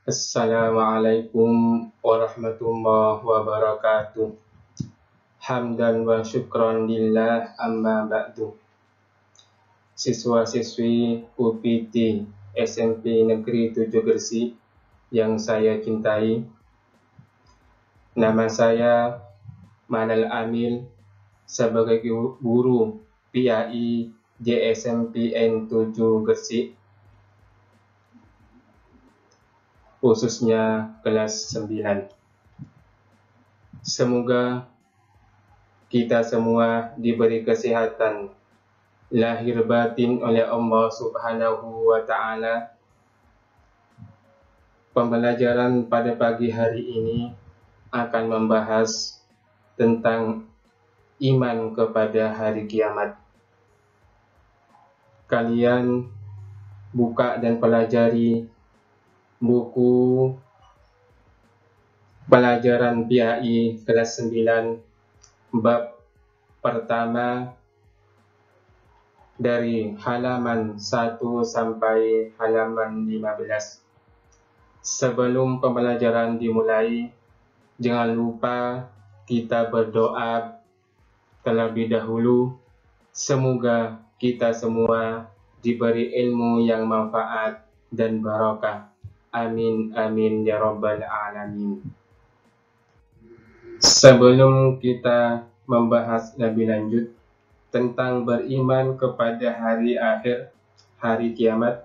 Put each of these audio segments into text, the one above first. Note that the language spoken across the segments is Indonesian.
Assalamualaikum warahmatullahi wabarakatuh. Hamdan wa syukran lillah amma ba'du. Siswa-siswi UPT SMP Negeri 7 Gresik yang saya cintai, nama saya Manal Amil sebagai guru PAI JSMPN 7 Gresik, khususnya kelas 9. Semoga kita semua diberi kesehatan lahir batin oleh Allah Subhanahu wa Ta'ala. Pembelajaran pada pagi hari ini akan membahas tentang iman kepada hari kiamat. Kalian buka dan pelajari buku pelajaran PAI kelas 9 bab pertama dari halaman 1 sampai halaman 15. Sebelum pembelajaran dimulai, jangan lupa kita berdoa terlebih dahulu. Semoga kita semua diberi ilmu yang manfaat dan barakah. Amin amin ya rabbal alamin. Sebelum kita membahas lebih lanjut tentang beriman kepada hari akhir, hari kiamat,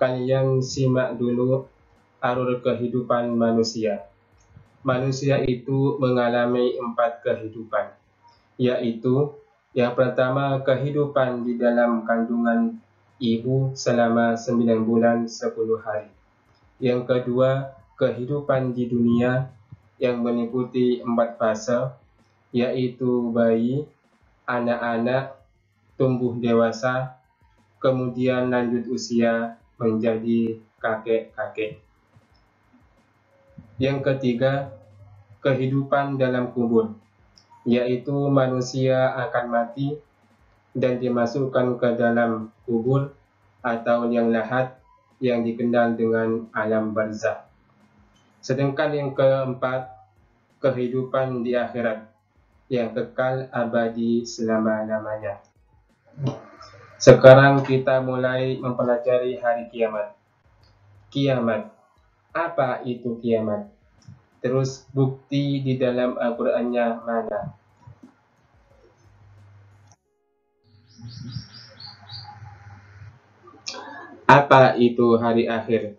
kalian simak dulu alur kehidupan manusia. Manusia itu mengalami 4 kehidupan, yaitu yang pertama kehidupan di dalam kandungan ibu selama 9 bulan 10 hari. Yang kedua, kehidupan di dunia yang meliputi 4 fase, yaitu bayi, anak-anak, tumbuh dewasa, kemudian lanjut usia menjadi kakek-kakek. Yang ketiga, kehidupan dalam kubur, yaitu manusia akan mati dan dimasukkan ke dalam kubur atau liang lahat yang dikenal dengan alam barzakh. Sedangkan yang keempat, kehidupan di akhirat yang kekal abadi selama-lamanya. Sekarang kita mulai mempelajari hari kiamat. Kiamat, apa itu kiamat? Terus bukti di dalam Al-Qur'annya mana? Apa itu hari akhir?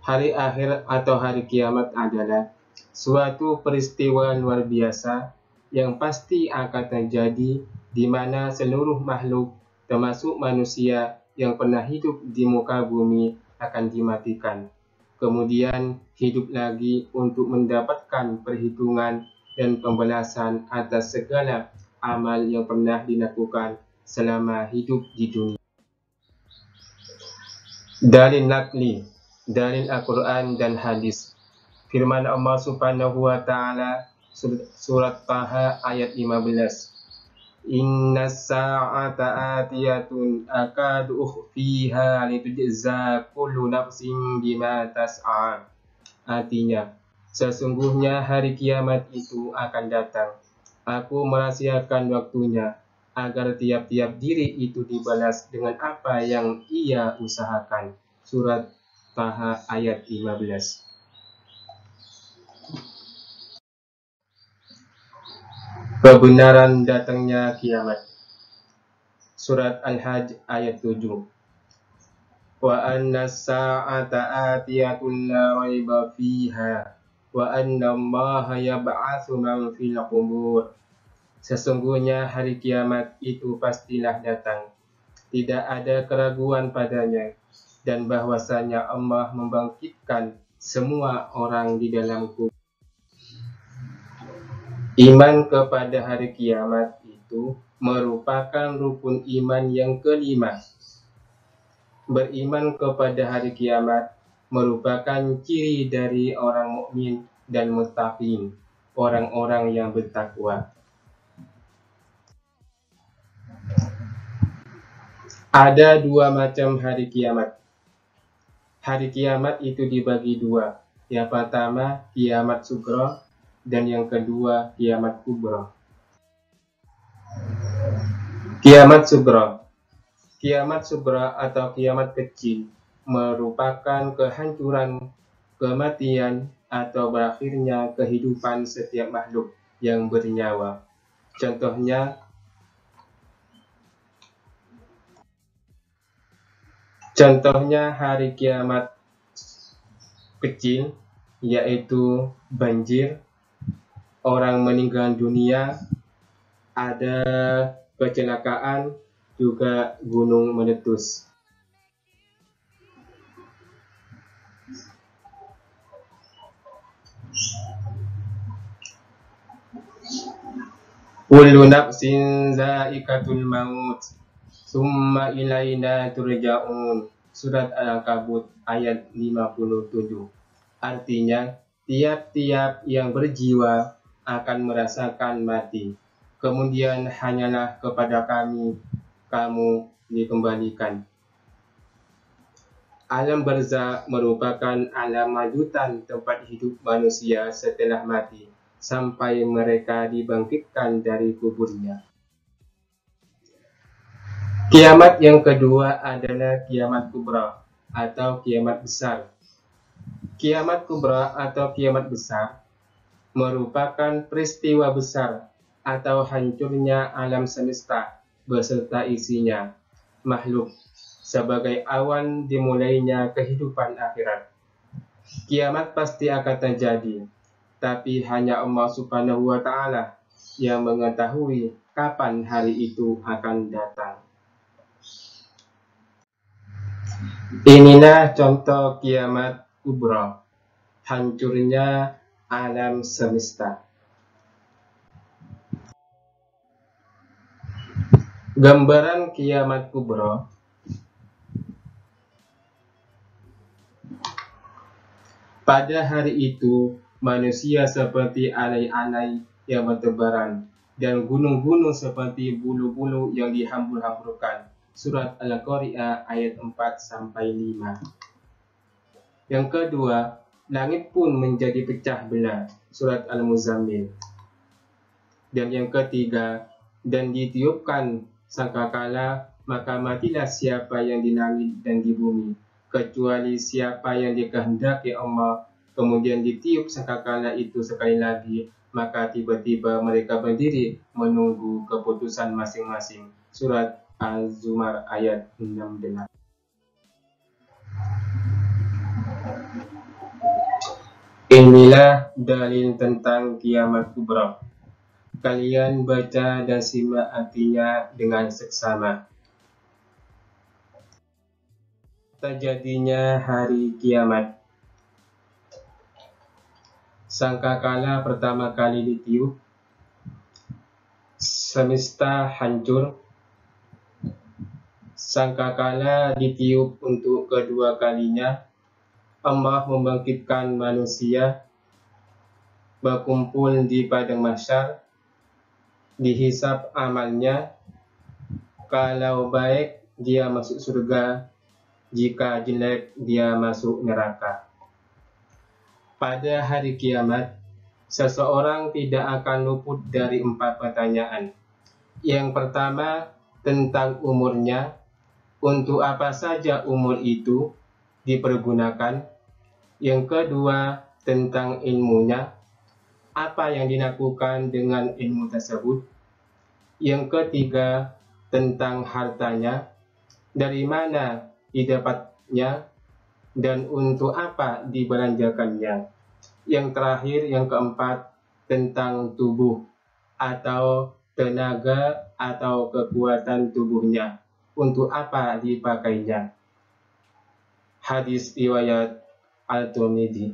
Hari akhir atau hari kiamat adalah suatu peristiwa luar biasa yang pasti akan terjadi di mana seluruh makhluk, termasuk manusia yang pernah hidup di muka bumi, akan dimatikan. Kemudian hidup lagi untuk mendapatkan perhitungan dan pembalasan atas segala amal yang pernah dilakukan selama hidup di dunia. Dalil nakli, dalil Al-Quran dan hadis. Firman Allah Subhanahu wa Ta'ala, surat Taha ayat 15. Inna sa'ata atiyatun akadu ukhfiha litujza kullu nafsin bima tas'a. Artinya, sesungguhnya hari kiamat itu akan datang. Aku merahasiakan waktunya agar tiap-tiap diri itu dibalas dengan apa yang ia usahakan. Surat Taha ayat 15. Kebenaran datangnya kiamat. Surat Al-Hajj ayat 7. Wa anna sa'ata atiyatun la raiba fiha wa anna Allaha yab'atsu man fil qubur. Sesungguhnya hari kiamat itu pastilah datang. Tidak ada keraguan padanya, dan bahwasanya Allah membangkitkan semua orang di dalam kubur. Iman kepada hari kiamat itu merupakan rukun iman yang kelima. Beriman kepada hari kiamat merupakan ciri dari orang mukmin dan muttaqin, orang-orang yang bertakwa. Ada 2 macam hari kiamat. Hari kiamat itu dibagi dua. Yang pertama kiamat sugro dan yang kedua kiamat kubro. Kiamat sugro. Kiamat sugro atau kiamat kecil merupakan kehancuran, kematian, atau berakhirnya kehidupan setiap makhluk yang bernyawa. Contohnya hari kiamat kecil, yaitu banjir, orang meninggal dunia, ada kecelakaan, juga gunung meletus. Kullu nafsin za'iqatul maut, summa ilaina turja'un. Surat Al-Ankabut ayat 57. Artinya, tiap-tiap yang berjiwa akan merasakan mati. Kemudian hanyalah kepada kami kamu dikembalikan. Alam barzakh merupakan alam lanjutan tempat hidup manusia setelah mati, sampai mereka dibangkitkan dari kuburnya. Kiamat yang kedua adalah kiamat kubra atau kiamat besar. Kiamat kubra atau kiamat besar merupakan peristiwa besar atau hancurnya alam semesta beserta isinya, makhluk, sebagai awan dimulainya kehidupan akhirat. Kiamat pasti akan terjadi, tapi hanya Allah Subhanahu wa Ta'ala yang mengetahui kapan hari itu akan datang. Inilah contoh kiamat kubra, hancurnya alam semesta. Gambaran kiamat kubra. Pada hari itu, manusia seperti alai-alai yang bertebaran, dan gunung-gunung seperti bulu-bulu yang dihambur-hamburkan. Surat Al-Qari'ah ayat 4-5. Yang kedua, langit pun menjadi pecah belah. Surat Al-Muzammil. Dan yang ketiga, dan ditiupkan sangkakala, maka matilah siapa yang di langit dan di bumi, kecuali siapa yang dikehendaki Allah. Kemudian ditiup sangkakala itu sekali lagi, maka tiba-tiba mereka berdiri menunggu keputusan masing-masing. Surat Az-Zumar ayat 16. Inilah dalil tentang kiamat kubra. Kalian baca dan simak artinya dengan seksama. Terjadinya hari kiamat. Sangkakala pertama kali ditiup, semesta hancur. Sangkakala ditiup untuk kedua kalinya, Allah membangkitkan manusia, berkumpul di padang mahsyar, dihisab amalnya. Kalau baik, dia masuk surga. Jika jelek, dia masuk neraka. Pada hari kiamat, seseorang tidak akan luput dari 4 pertanyaan. Yang pertama, tentang umurnya. Untuk apa saja umur itu dipergunakan. Yang kedua, tentang ilmunya. Apa yang dilakukan dengan ilmu tersebut. Yang ketiga, tentang hartanya. Dari mana didapatnya dan untuk apa dibelanjakannya. Yang terakhir, yang keempat, tentang tubuh atau tenaga atau kekuatan tubuhnya. Untuk apa dipakainya. Hadis riwayat Al-Tirmidzi.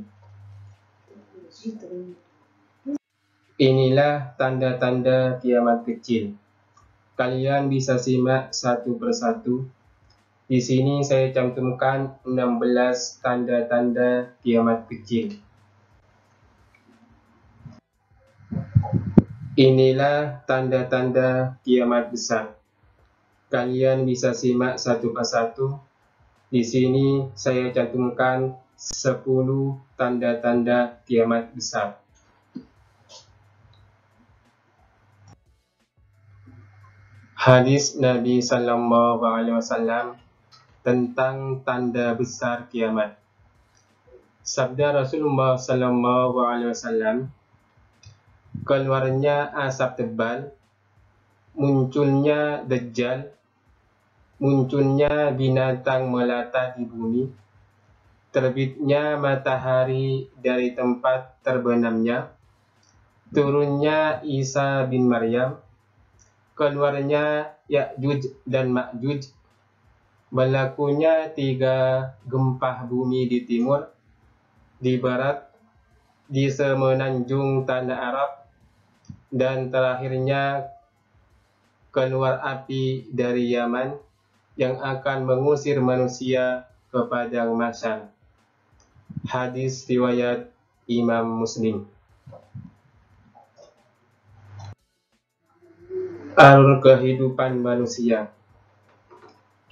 Inilah tanda-tanda kiamat kecil. Kalian bisa simak satu persatu. Di sini saya cantumkan 16 tanda-tanda kiamat kecil. Inilah tanda-tanda kiamat besar. Kalian bisa simak satu persatu. Di sini saya cantumkan 10 tanda-tanda kiamat besar. Hadis Nabi Sallallahu Alaihi Wasallam tentang tanda besar kiamat. Sabda Rasulullah Sallallahu Alaihi Wasallam, keluarnya asap tebal, munculnya Dajjal, munculnya binatang melata di bumi, terbitnya matahari dari tempat terbenamnya, turunnya Isa bin Maryam, keluarnya Ya'juj dan Ma'juj, berlakunya 3 gempa bumi di timur, di barat, di semenanjung tanah Arab, dan terakhirnya keluar api dari Yaman yang akan mengusir manusia ke padang mahsyar. Hadis riwayat Imam Muslim. Alur kehidupan manusia.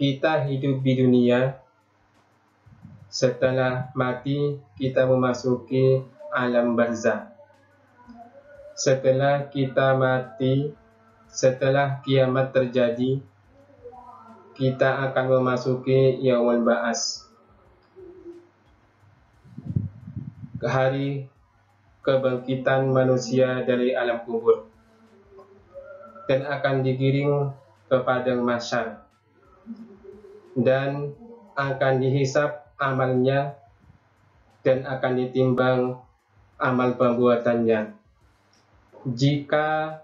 Kita hidup di dunia. Setelah mati, kita memasuki alam barzakh. Setelah kita mati, setelah kiamat terjadi, kita akan memasuki yaumul ba'ats, hari kebangkitan manusia dari alam kubur, dan akan digiring ke padang mahsyar, dan akan dihisab amalnya, dan akan ditimbang amal perbuatannya. Jika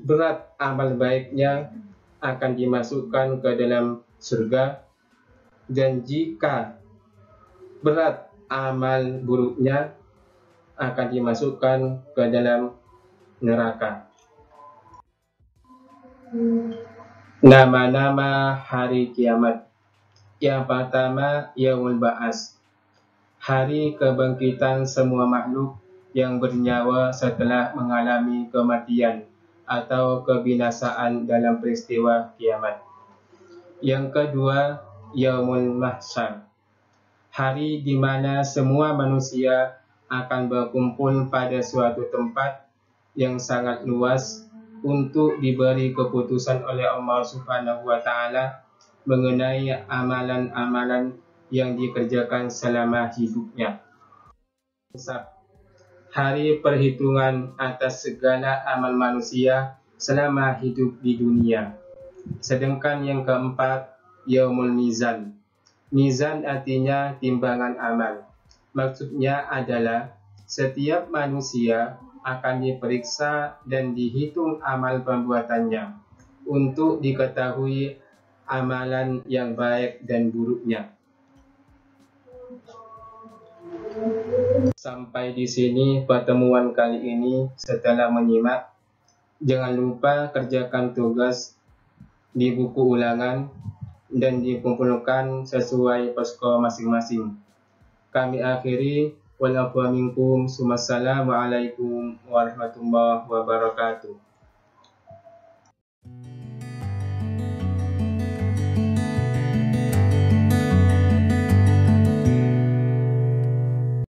berat amal baiknya akan dimasukkan ke dalam surga, dan jika berat amal buruknya akan dimasukkan ke dalam neraka. Nama-nama hari kiamat. Yang pertama, Yaumul Ba'ats, hari kebangkitan semua makhluk yang bernyawa setelah mengalami kematian atau kebinasaan dalam peristiwa kiamat. Yang kedua, Yaumul Mahsyar, hari di mana semua manusia akan berkumpul pada suatu tempat yang sangat luas untuk diberi keputusan oleh Allah Subhanahu wa Ta'ala mengenai amalan-amalan yang dikerjakan selama hidupnya. Hari perhitungan atas segala amal manusia selama hidup di dunia. Sedangkan yang keempat, Yaumul Mizan. Mizan artinya timbangan amal. Maksudnya adalah setiap manusia akan diperiksa dan dihitung amal perbuatannya untuk diketahui amalan yang baik dan buruknya. Sampai di sini pertemuan kali ini. Setelah menyimak, jangan lupa kerjakan tugas di buku ulangan dan dikumpulkan sesuai posko masing-masing. Kami akhiri, wal afwa minkum, wassalamualaikum warahmatullahi wabarakatuh.